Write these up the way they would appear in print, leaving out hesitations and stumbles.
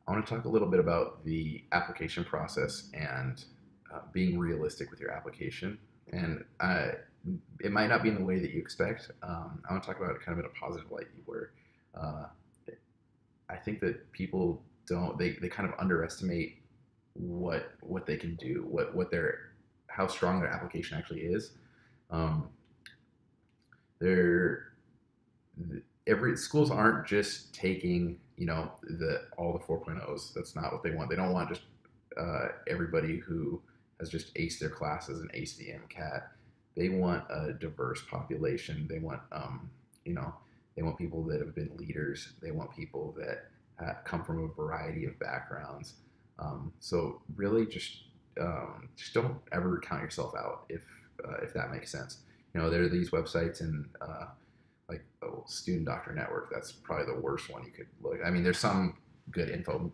I want to talk a little bit about the application process and being realistic with your application. And it might not be in the way that you expect. I want to talk about it kind of in a positive light where uh, I think that people don't, they kind of underestimate what they can do, what their, how strong their application actually is. Um, they're, every schools aren't just taking the all the 4.0s. That's not what they want. They don't want just everybody who has just aced their classes and aced the MCAT. They want a diverse population. They want you know they want people that have been leaders. They want people that come from a variety of backgrounds. So really, just don't ever count yourself out if that makes sense. There are these websites and like Student Doctor Network. That's probably the worst one you could look. I mean, there's some good info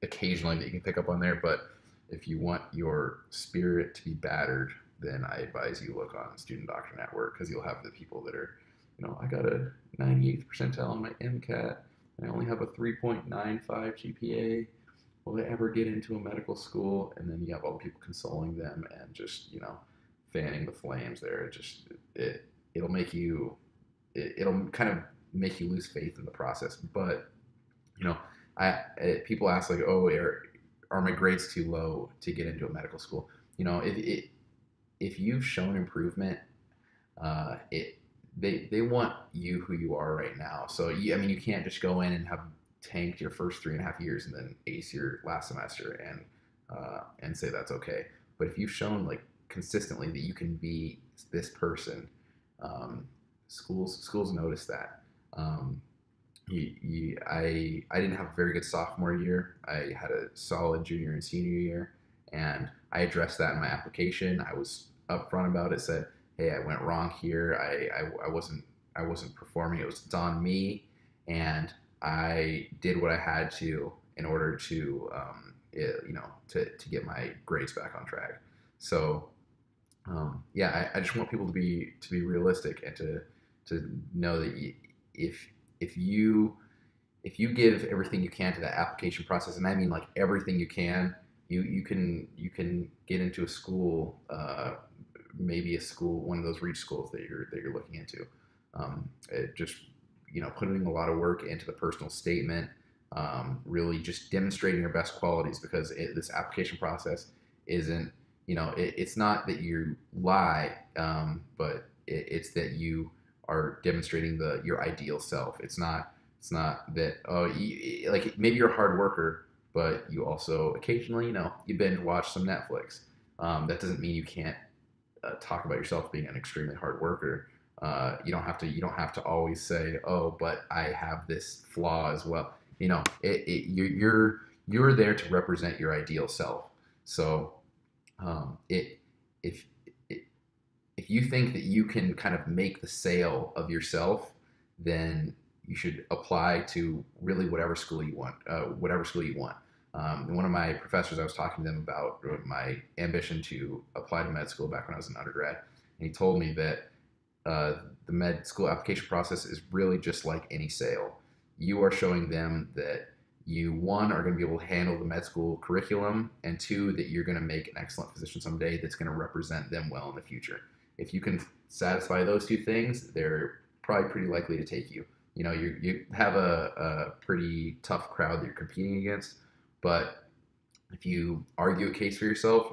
occasionally that you can pick up on there, but if you want your spirit to be battered, then I advise you look on Student Doctor Network because you'll have the people that are, I got a 98th percentile on my MCAT and I only have a 3.95 GPA. Will I ever get into a medical school? And then you have all the people consoling them and just, fanning the flames there. It'll make you it'll kind of make you lose faith in the process. But you know, people ask like, oh, are my grades too low to get into a medical school? If you've shown improvement, it they want you who you are right now. So I mean, you can't just go in and have tanked your first 3.5 years and then ace your last semester and say that's okay. But if you've shown like consistently that you can be this person, um, schools notice that. Um, I didn't have a very good sophomore year. I had a solid junior and senior year, and I addressed that in my application. I was upfront about it. Said, "Hey, I went wrong here. I wasn't performing. It's on me, and I did what I had to in order to to get my grades back on track." So yeah, I just want people to be realistic and to know that if if you if you give everything you can to that application process, and I mean like everything you can, you can get into a school, maybe a school, one of those reach schools that you're looking into. It just putting a lot of work into the personal statement, really just demonstrating your best qualities because this application process isn't it's not that you lie, but it's that you are demonstrating your ideal self. It's not that like maybe you're a hard worker, but you also occasionally you binge watch some Netflix. That doesn't mean you can't talk about yourself being an extremely hard worker. You don't have to always say, oh, but I have this flaw as well. You're there to represent your ideal self. So it if if you think that you can kind of make the sale of yourself, then you should apply to really whatever school you want. Whatever school you want. One of my professors, I was talking to them about my ambition to apply to med school back when I was an undergrad, and he told me that the med school application process is really just like any sale. You are showing them that you, one, are going to be able to handle the med school curriculum, and two, that you're going to make an excellent physician someday that's going to represent them well in the future. If you can satisfy those two things, they're probably pretty likely to take you. You have a pretty tough crowd that you're competing against, but if you argue a case for yourself,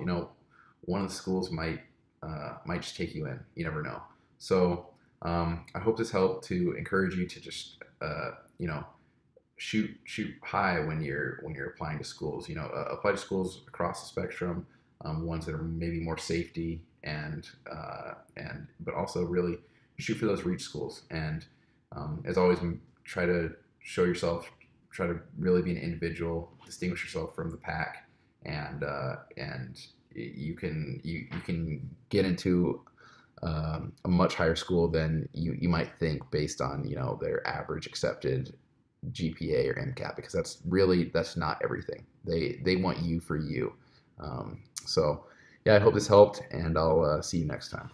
one of the schools might just take you in. You never know. So I hope this helped to encourage you to just shoot high when you're applying to schools. Apply to schools across the spectrum, ones that are maybe more safety and but also really shoot for those reach schools. And as always, try to show yourself. Try to really be an individual, distinguish yourself from the pack, and you can get into a much higher school than you might think based on their average accepted GPA or MCAT, because that's not everything. They want you for you. So yeah, I hope this helped, and I'll see you next time.